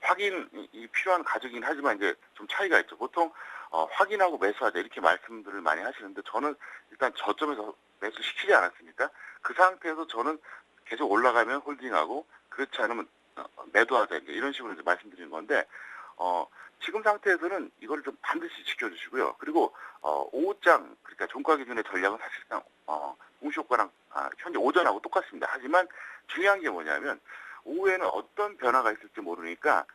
확인이 필요한 가격이긴 하지만 이제 좀 차이가 있죠. 보통 확인하고 매수하자 이렇게 말씀들을 많이 하시는데 저는 일단 저점에서 매수시키지 않았습니까? 그 상태에서 저는 계속 올라가면 홀딩하고 그렇지 않으면 매도하자 이런 식으로 이제 말씀드리는 건데 지금 상태에서는 이걸 좀 반드시 지켜주시고요. 그리고 오후장 그러니까 종가 기준의 전략은 사실상 공시효과랑 현재 오전하고 똑같습니다. 하지만 중요한 게 뭐냐면 오후에는 어떤 변화가 있을지 모르니까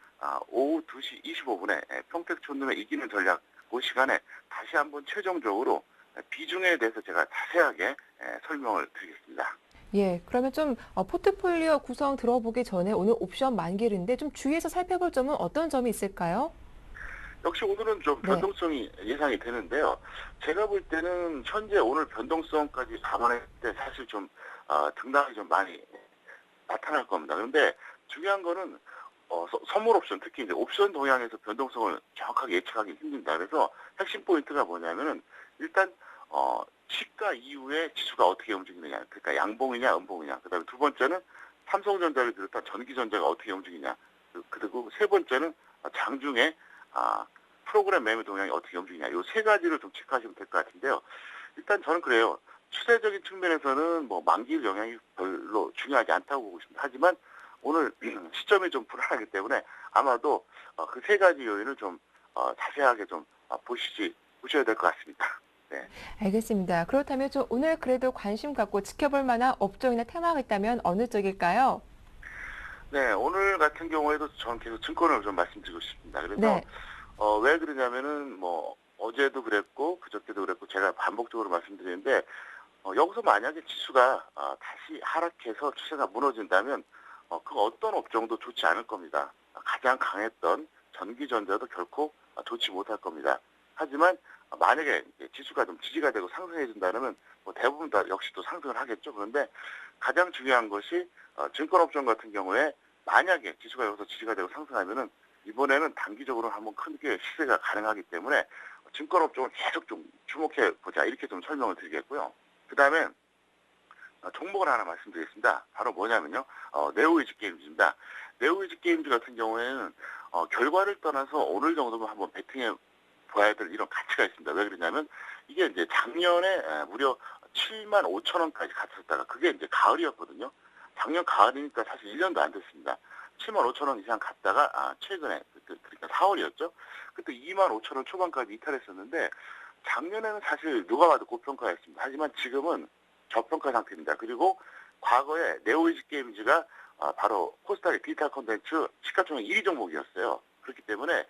오후 2시 25분에 평택 촌놈의 이기는 전략 그 시간에 다시 한번 최종적으로 비중에 대해서 제가 자세하게 설명을 드리겠습니다. 예, 그러면 좀 포트폴리오 구성 들어보기 전에 오늘 옵션 만기일인데 좀 주의해서 살펴볼 점은 어떤 점이 있을까요? 역시 오늘은 좀 네. 변동성이 예상이 되는데요. 제가 볼 때는 현재 오늘 변동성까지 감안했을 때 사실 좀 등락이 좀 많이 나타날 겁니다. 그런데 중요한 거는 선물 옵션, 특히 이제 옵션 동향에서 변동성을 정확하게 예측하기 힘듭니다. 그래서 핵심 포인트가 뭐냐면은 일단 시가 이후에 지수가 어떻게 움직이느냐, 그러니까 양봉이냐, 음봉이냐. 그다음에 두 번째는 삼성전자를 비롯한 전기전자가 어떻게 움직이냐. 그리고 세 번째는 장중에 프로그램 매매 동향이 어떻게 움직이냐. 이 세 가지를 좀 체크하시면 될 것 같은데요. 일단 저는 그래요. 추세적인 측면에서는 뭐 만기일 영향이 별로 중요하지 않다고 보고 있습니다. 하지만 오늘 시점이 좀 불안하기 때문에 아마도 그 세 가지 요인을 좀 자세하게 좀 보셔야 될 것 같습니다. 네. 알겠습니다. 그렇다면 좀 오늘 그래도 관심 갖고 지켜볼 만한 업종이나 테마가 있다면 어느 쪽일까요? 네, 오늘 같은 경우에도 저는 계속 증권을 좀 말씀드리고 싶습니다. 그래서 네. 왜 그러냐면은 뭐 어제도 그랬고 그저께도 그랬고 제가 반복적으로 말씀드리는데 여기서 만약에 지수가 다시 하락해서 추세가 무너진다면 그 어떤 업종도 좋지 않을 겁니다. 가장 강했던 전기전자도 결코 좋지 못할 겁니다. 하지만 만약에 지수가 좀 지지가 되고 상승해 준다면 뭐 대부분 다 역시 또 상승을 하겠죠. 그런데 가장 중요한 것이 증권업종 같은 경우에 만약에 지수가 여기서 지지가 되고 상승하면은 이번에는 단기적으로 한번 크게 시세가 가능하기 때문에 증권업종을 계속 좀 주목해 보자 이렇게 좀 설명을 드리겠고요. 그 다음에 종목을 하나 말씀드리겠습니다. 바로 뭐냐면요. 네오이즈 게임즈입니다. 네오이즈 게임즈 같은 경우에는 결과를 떠나서 오늘 정도면 한번 베팅해 봐야 될 이런 가치가 있습니다. 왜 그러냐면 이게 이제 작년에 무려 7만 5천 원까지 갔었다가 그게 이제 가을이었거든요. 작년 가을이니까 사실 1년도 안 됐습니다. 7만 5천 원 이상 갔다가 최근에 그러니까 4월이었죠. 그때 2만 5천 원 초반까지 이탈했었는데 작년에는 사실 누가 봐도 고평가였습니다. 하지만 지금은 저평가 상태입니다. 그리고 과거에 네오이즈게임즈가 바로 코스닥의 디지털 콘텐츠 시가총액 1위 종목이었어요. 그렇기 때문에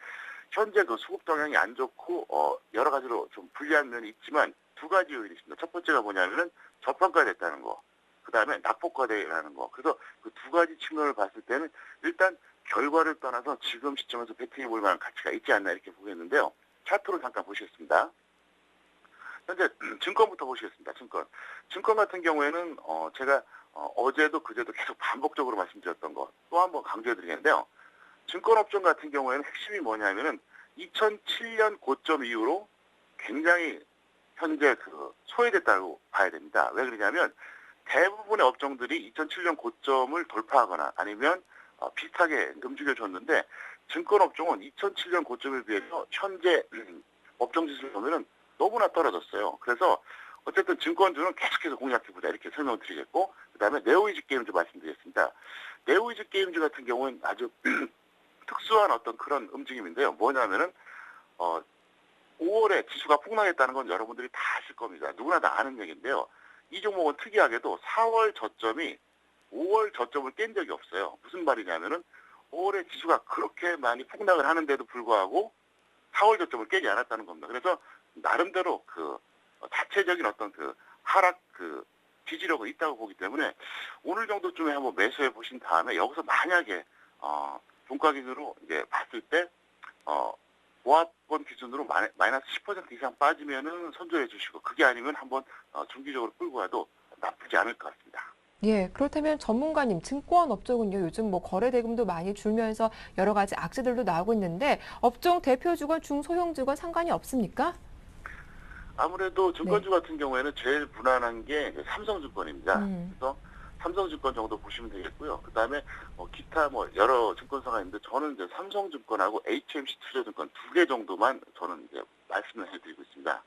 현재 그 수급 동향이 안 좋고 여러 가지로 좀 불리한 면이 있지만 두 가지 요인이 있습니다. 첫 번째가 뭐냐면은 저평가됐다는 거, 그 다음에 낙폭과대라는 거. 그래서 그 두 가지 측면을 봤을 때는 일단 결과를 떠나서 지금 시점에서 베팅해 볼 만한 가치가 있지 않나 이렇게 보겠는데요. 차트로 잠깐 보시겠습니다. 현재 증권부터 보시겠습니다. 증권 같은 경우에는 제가 어제도 그제도 계속 반복적으로 말씀드렸던 거 또 한번 강조해드리겠는데요. 증권업종 같은 경우에는 핵심이 뭐냐면은 2007년 고점 이후로 굉장히 현재 그 소외됐다고 봐야 됩니다. 왜 그러냐면 대부분의 업종들이 2007년 고점을 돌파하거나 아니면 비슷하게 움직여줬는데 증권업종은 2007년 고점에 비해서 현재 업종 지수를 보면은 너무나 떨어졌어요. 그래서 어쨌든 증권주는 계속해서 공략해보자 이렇게 설명을 드리겠고, 그 다음에 네오이즈 게임즈 말씀드리겠습니다. 네오이즈 게임즈 같은 경우는 아주 특수한 어떤 그런 움직임인데요. 뭐냐면은 5월에 지수가 폭락했다는 건 여러분들이 다 아실 겁니다. 누구나 다 아는 얘기인데요. 이 종목은 특이하게도 4월 저점이 5월 저점을 깬 적이 없어요. 무슨 말이냐면은 5월에 지수가 그렇게 많이 폭락을 하는데도 불구하고 4월 저점을 깨지 않았다는 겁니다. 그래서 나름대로 그 자체적인 어떤 그 하락 그 지지력이 있다고 보기 때문에 오늘 정도쯤에 한번 매수해 보신 다음에 여기서 만약에 종가 기준으로 이제 봤을 때 보합권 기준으로 마이너스 10% 이상 빠지면은 선조해 주시고, 그게 아니면 한번 중기적으로 끌고 가도 나쁘지 않을 것 같습니다. 예, 그렇다면 전문가님, 증권 업종은요, 요즘 뭐 거래 대금도 많이 줄면서 여러 가지 악재들도 나오고 있는데, 업종 대표 주건, 중소형 주건 상관이 없습니까? 아무래도 증권주 같은 경우에는 제일 무난한 게 이제 삼성증권입니다. 그래서 삼성증권 정도 보시면 되겠고요. 그 다음에 기타 여러 증권사가 있는데 저는 이제 삼성증권하고 HMC 투자증권 두 개 정도만 저는 이제 말씀을 해드리고 있습니다.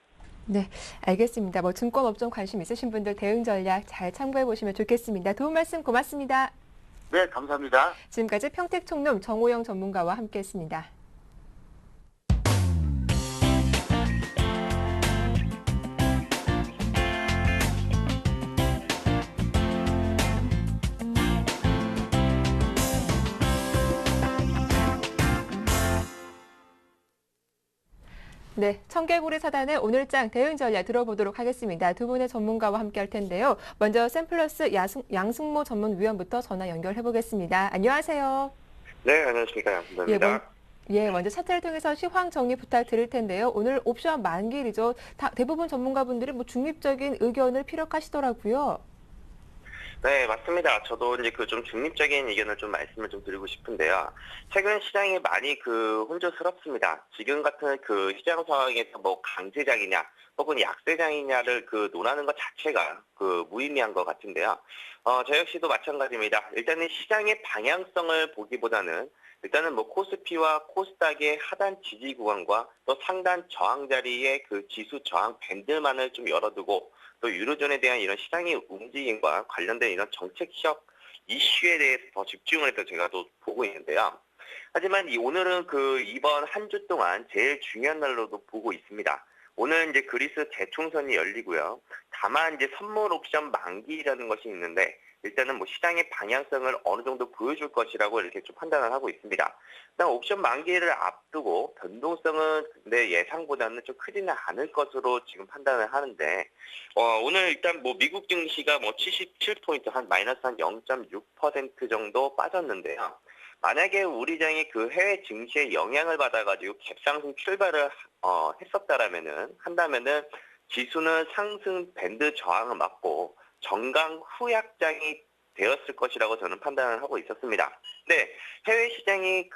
네, 알겠습니다. 뭐 증권 업종 관심 있으신 분들 대응 전략 잘 참고해 보시면 좋겠습니다. 도움 말씀 고맙습니다. 네, 감사합니다. 지금까지 평택총룸 정호영 전문가와 함께했습니다. 네, 청개구리 사단의 오늘장 대응 전략 들어보도록 하겠습니다. 두 분의 전문가와 함께 할 텐데요. 먼저 샘플러스 양승모 전문위원부터 전화 연결해 보겠습니다. 안녕하세요. 네, 안녕하십니까. 양승모입니다. 먼저 차트를 통해서 시황 정리 부탁드릴 텐데요. 오늘 옵션 만기일이죠. 대부분 전문가분들이 뭐 중립적인 의견을 피력하시더라고요. 네, 맞습니다. 저도 이제 그 좀 중립적인 의견을 좀 말씀을 좀 드리고 싶은데요. 최근 시장이 많이 혼조스럽습니다. 지금 같은 그 시장 상황에서 뭐 강세장이냐 혹은 약세장이냐를 논하는 것 자체가 무의미한 것 같은데요. 저 역시도 마찬가지입니다. 일단은 시장의 방향성을 보기보다는 일단은 뭐 코스피와 코스닥의 하단 지지 구간과 또 상단 저항 자리의 그 지수 저항 밴드만을 좀 열어두고 또 유로존에 대한 이런 시장의 움직임과 관련된 이런 정책적 이슈에 대해서 더 집중을 해서 제가 또 보고 있는데요. 하지만 오늘은 이번 한 주 동안 제일 중요한 날로도 보고 있습니다. 오늘 이제 그리스 재총선이 열리고요. 다만 이제 선물 옵션 만기라는 것이 있는데 일단은 뭐 시장의 방향성을 어느 정도 보여줄 것이라고 이렇게 좀 판단을 하고 있습니다. 일단 옵션 만기를 앞두고 변동성은 근데 예상보다는 좀 크지는 않을 것으로 지금 판단을 하는데 오늘 일단 뭐 미국 증시가 뭐 77포인트 한 마이너스 한 0.6% 정도 빠졌는데요. 만약에 우리 장이 해외 증시에 영향을 받아가지고 갭상승 출발을 한다면은 지수는 상승 밴드 저항을 맞고 정강 후약장이 되었을 것이라고 저는 판단을 하고 있었습니다. 근데 해외 시장이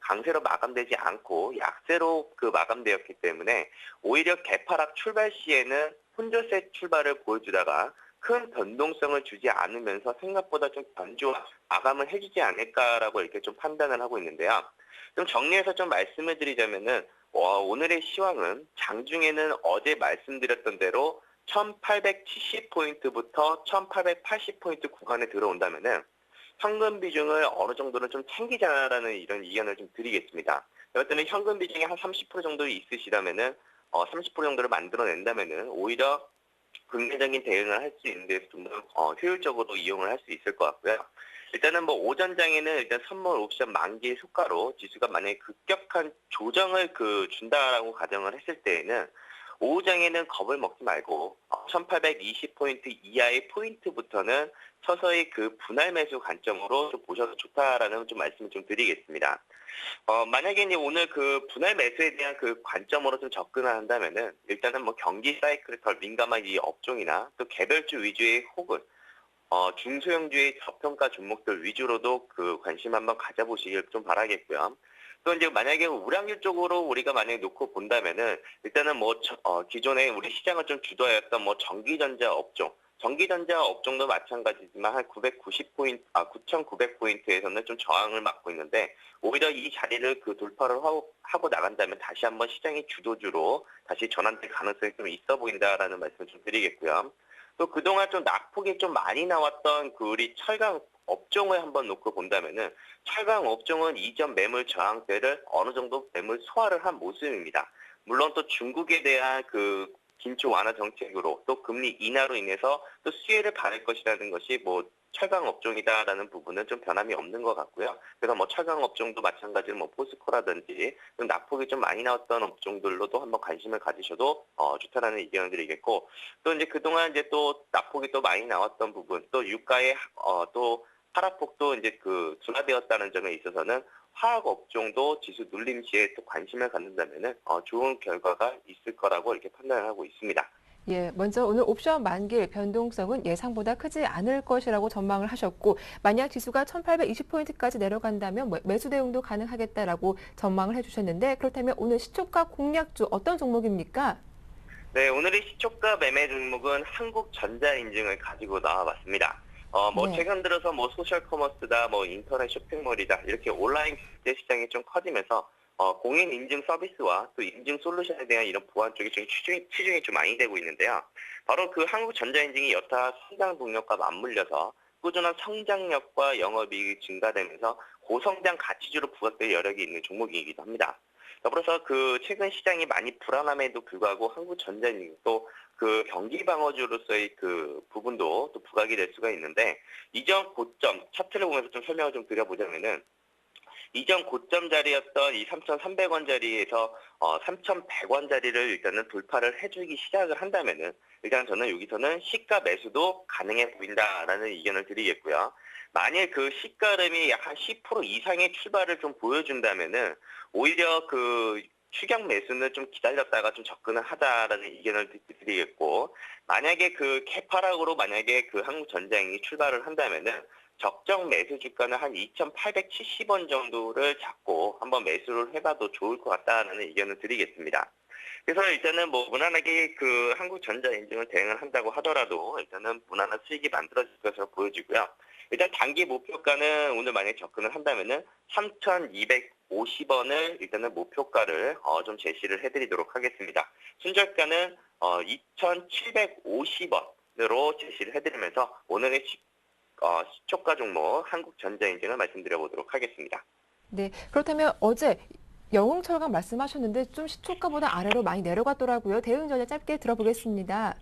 강세로 마감되지 않고 약세로 마감되었기 때문에 오히려 개파락 출발 시에는 혼조세 출발을 보여주다가 큰 변동성을 주지 않으면서 생각보다 좀 견조한 마감을 해주지 않을까라고 이렇게 좀 판단을 하고 있는데요. 좀 정리해서 좀 말씀을 드리자면은 오늘의 시황은 장중에는 어제 말씀드렸던 대로 1870포인트부터 1880포인트 구간에 들어온다면은 현금 비중을 어느 정도는 좀 챙기자라는 이런 의견을 좀 드리겠습니다. 여하튼 현금 비중이 한 30% 정도 있으시다면은 30% 정도를 만들어낸다면은 오히려 긍정적인 대응을 할 수 있는 데서 좀 더 효율적으로 이용을 할 수 있을 것 같고요. 일단은 뭐 오전장에는 일단 선물 옵션 만기 효과로 지수가 만약에 급격한 조정을 준다라고 가정을 했을 때에는 오후장에는 겁을 먹지 말고 1820포인트 이하의 포인트부터는 서서히 분할 매수 관점으로 좀 보셔도 좋다라는 좀 말씀을 좀 드리겠습니다. 만약에 이제 오늘 분할 매수에 대한 관점으로 좀 접근을 한다면은 일단은 뭐 경기 사이클에 덜 민감한 이 업종이나 또 개별주 위주의 혹은 중소형주의 저평가 종목들 위주로도 관심 한번 가져보시길 좀 바라겠고요. 또 이제 만약에 우량주 쪽으로 우리가 만약에 놓고 본다면은 일단은 기존에 우리 시장을 좀 주도하였던 전기전자 업종도 마찬가지지만 한 9,900포인트에서는 좀 저항을 맞고 있는데 오히려 이 자리를 돌파를 하고 나간다면 다시 한번 시장의 주도주로 다시 전환될 가능성이 좀 있어 보인다라는 말씀을 좀 드리겠고요. 또 그동안 좀 낙폭이 좀 많이 나왔던 우리 철강 업종을 한번 놓고 본다면은 철강 업종은 이전 매물 저항대를 어느 정도 매물 소화를 한 모습입니다. 물론 또 중국에 대한 긴축 완화 정책으로 또 금리 인하로 인해서 또 수혜를 받을 것이라는 것이 철강 업종이다라는 부분은 좀 변함이 없는 것 같고요. 그래서 철강 업종도 마찬가지로 포스코라든지 좀 낙폭이 좀 많이 나왔던 업종들로도 한번 관심을 가지셔도 좋다라는 의견을 드리겠고, 또 이제 그동안 이제 또 낙폭이 또 많이 나왔던 부분, 또 유가의 또 하락폭도 이제 둔화되었다는 점에 있어서는 화학 업종도 지수 눌림 시에 또 관심을 갖는다면은 좋은 결과가 있을 거라고 이렇게 판단을 하고 있습니다. 예, 먼저 오늘 옵션 만기일 변동성은 예상보다 크지 않을 것이라고 전망을 하셨고, 만약 지수가 1820포인트까지 내려간다면 매수 대응도 가능하겠다라고 전망을 해주셨는데, 그렇다면 오늘 시초가 공략주 어떤 종목입니까? 네, 오늘의 시초가 매매 종목은 한국전자인증을 가지고 나와봤습니다. 네. 최근 들어서 소셜 커머스다, 인터넷 쇼핑몰이다, 이렇게 온라인 경제 시장이 좀 커지면서, 공인 인증 서비스와 또 인증 솔루션에 대한 이런 보안 쪽이 좀 치중이 좀 많이 되고 있는데요. 바로 한국전자인증이 여타 성장 동력과 맞물려서 꾸준한 성장력과 영업이익이 증가되면서 고성장 가치주로 부각될 여력이 있는 종목이기도 합니다. 더불어서 최근 시장이 많이 불안함에도 불구하고 한국전자인증 또 경기 방어주로서의 부분도 또 부각이 될 수가 있는데, 이전 고점 차트를 보면서 좀 설명을 좀 드려보자면은 이전 고점 자리였던 이 3,300원 자리에서 3,100원 자리를 일단은 돌파를 해주기 시작을 한다면은 일단 저는 여기서는 시가 매수도 가능해 보인다라는 의견을 드리겠고요. 만일 시가름이 약 한 10% 이상의 출발을 좀 보여준다면은 오히려 추격 매수는 좀 기다렸다가 좀 접근을 하자라는 의견을 드리겠고, 만약에 개파락으로 만약에 한국전자인이 출발을 한다면은 적정 매수 주가는 한 2,870원 정도를 잡고 한번 매수를 해봐도 좋을 것 같다는 의견을 드리겠습니다. 그래서 일단은 무난하게 한국전자인증을 대응을 한다고 하더라도 일단은 무난한 수익이 만들어질 것으로 보여지고요. 일단 단기 목표가는 오늘 만약에 접근을 한다면은 3,250원을 일단은 목표가를 좀 제시를 해드리도록 하겠습니다. 순저가는 2,750원으로 제시를 해드리면서 오늘의 시초가 종목 한국전자인증을 말씀드려보도록 하겠습니다. 네, 그렇다면 어제 영흥철강 말씀하셨는데 좀 시초가보다 아래로 많이 내려갔더라고요. 대응 전략 짧게 들어보겠습니다.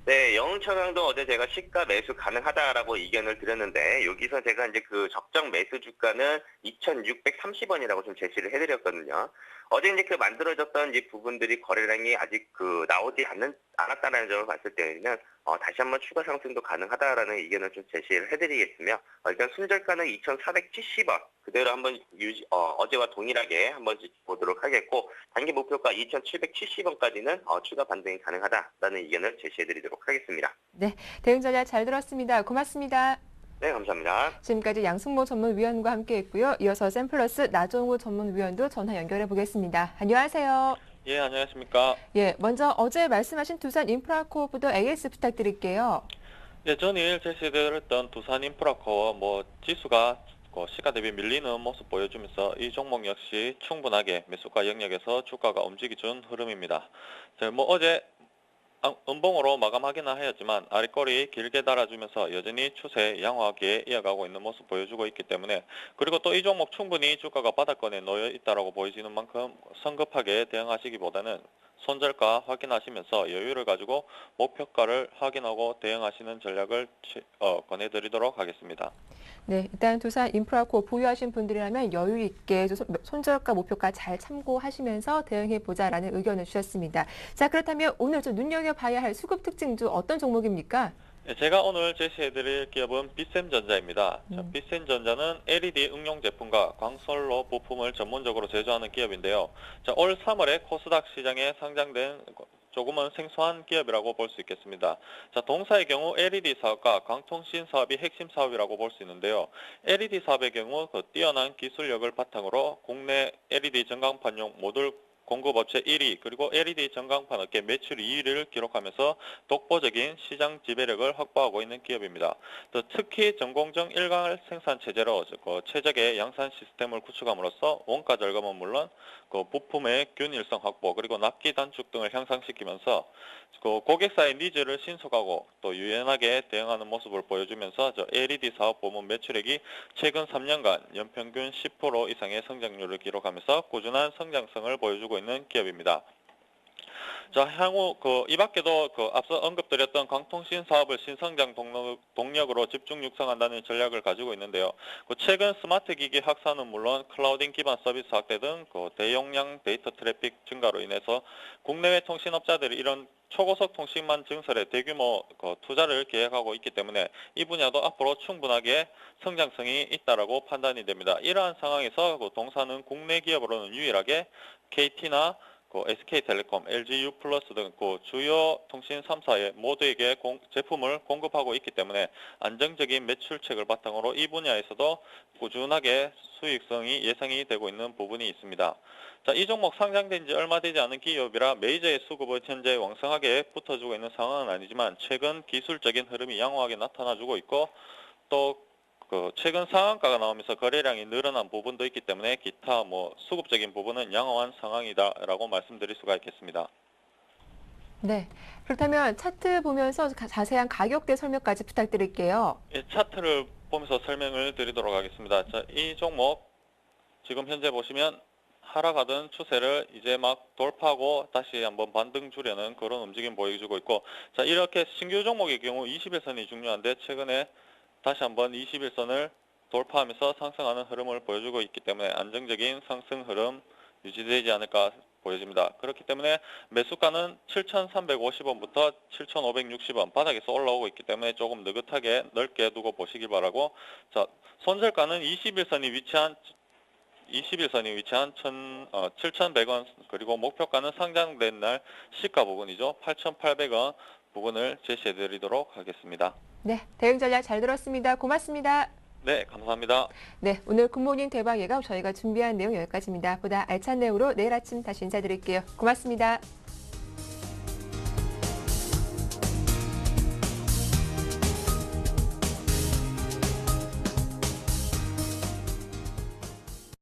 네, 영흥철강도 어제 제가 시가 매수 가능하다라고 의견을 드렸는데, 여기서 제가 이제 적정 매수 주가는 2,630원이라고 좀 제시를 해드렸거든요. 어제 이제 만들어졌던 이 부분들이 거래량이 아직 나오지 않았다는 점을 봤을 때는 다시 한번 추가 상승도 가능하다라는 의견을 좀 제시를 해드리겠으며, 일단 순저가는 2,470원 그대로 한번 어제와 동일하게 한번 보도록 하겠고, 단기 목표가 2,770원까지는 추가 반등이 가능하다라는 의견을 제시해드리도록 하겠습니다. 네, 대응 전략 잘 들었습니다. 고맙습니다. 네, 감사합니다. 지금까지 양승모 전문위원과 함께했고요. 이어서 샘플러스 나정우 전문위원도 전화 연결해 보겠습니다. 안녕하세요. 예, 안녕하십니까. 예, 먼저 어제 말씀하신 두산인프라코어부터 AS 부탁드릴게요. 예, 전일 제시드렸던 두산인프라코어 지수가 시가 대비 밀리는 모습 보여주면서 이 종목 역시 충분하게 매수가 영역에서 주가가 움직이준 흐름입니다. 어제 음봉으로 마감하기는 하였지만 아랫꼬리 길게 달아주면서 여전히 추세 양호하게 이어가고 있는 모습 보여주고 있기 때문에, 그리고 또 이 종목 충분히 주가가 바닥권에 놓여 있다라고 보여지는 만큼 성급하게 대응하시기보다는 손절가 확인하시면서 여유를 가지고 목표가를 확인하고 대응하시는 전략을 권해드리도록 하겠습니다. 네, 일단 두산 인프라코 보유하신 분들이라면 여유 있게 손절가 목표가 잘 참고하시면서 대응해보자라는 의견을 주셨습니다. 자, 그렇다면 오늘 좀 눈여겨봐야 할 수급 특징도 어떤 종목입니까? 제가 오늘 제시해드릴 기업은 비셈전자입니다. 비셈전자는 LED 응용 제품과 광선로 부품을 전문적으로 제조하는 기업인데요. 올 3월에 코스닥 시장에 상장된 조금은 생소한 기업이라고 볼 수 있겠습니다. 동사의 경우 LED 사업과 광통신 사업이 핵심 사업이라고 볼 수 있는데요. LED 사업의 경우 뛰어난 기술력을 바탕으로 국내 LED 전광판용 모듈 공급업체 1위, 그리고 LED 전광판 업계 매출 2위를 기록하면서 독보적인 시장 지배력을 확보하고 있는 기업입니다. 또 특히 전공정 일괄 생산 체제로 최적의 양산 시스템을 구축함으로써 원가 절감은 물론 부품의 균일성 확보, 그리고 납기 단축 등을 향상시키면서 고객사의 니즈를 신속하고 또 유연하게 대응하는 모습을 보여주면서 LED 사업 부문 매출액이 최근 3년간 연평균 10% 이상의 성장률을 기록하면서 꾸준한 성장성을 보여주고 있는 기업입니다. 향후 이 밖에도 앞서 언급드렸던 광통신 사업을 신성장 동력으로 집중 육성한다는 전략을 가지고 있는데요. 최근 스마트 기기 확산은 물론 클라우딩 기반 서비스 확대 등 대용량 데이터 트래픽 증가로 인해서 국내외 통신업자들이 이런 초고속 통신망 증설에 대규모 투자를 계획하고 있기 때문에 이 분야도 앞으로 충분하게 성장성이 있다라고 판단이 됩니다. 이러한 상황에서 동사는 국내 기업으로는 유일하게 KT나 SK텔레콤, LGU 플러스 등 주요 통신 3사의 모두에게 제품을 공급하고 있기 때문에 안정적인 매출책을 바탕으로 이 분야에서도 꾸준하게 수익성이 예상이 되고 있는 부분이 있습니다. 이 종목 상장된 지 얼마 되지 않은 기업이라 메이저의 수급은 현재 왕성하게 붙어주고 있는 상황은 아니지만 최근 기술적인 흐름이 양호하게 나타나주고 있고 또 최근 상한가가 나오면서 거래량이 늘어난 부분도 있기 때문에 기타 수급적인 부분은 양호한 상황이다라고 말씀드릴 수가 있겠습니다. 네, 그렇다면 차트 보면서 자세한 가격대 설명까지 부탁드릴게요. 차트를 보면서 설명을 드리도록 하겠습니다. 이 종목 지금 현재 보시면 하락하던 추세를 이제 막 돌파하고 다시 한번 반등 주려는 그런 움직임 보여주고 있고, 이렇게 신규 종목의 경우 21선이 중요한데 최근에 다시 한번 21선을 돌파하면서 상승하는 흐름을 보여주고 있기 때문에 안정적인 상승 흐름 유지되지 않을까 보여집니다. 그렇기 때문에 매수가는 7,350원부터 7,560원 바닥에서 올라오고 있기 때문에 조금 느긋하게 넓게 두고 보시길 바라고, 손절가는 21선이 위치한 7,100원, 그리고 목표가는 상장된 날 시가 부분이죠. 8,800원 부분을 제시해 드리도록 하겠습니다. 네, 대응 전략 잘 들었습니다. 고맙습니다. 네, 감사합니다. 네, 오늘 굿모닝 대박 예감 저희가 준비한 내용 여기까지입니다. 보다 알찬 내용으로 내일 아침 다시 인사드릴게요. 고맙습니다.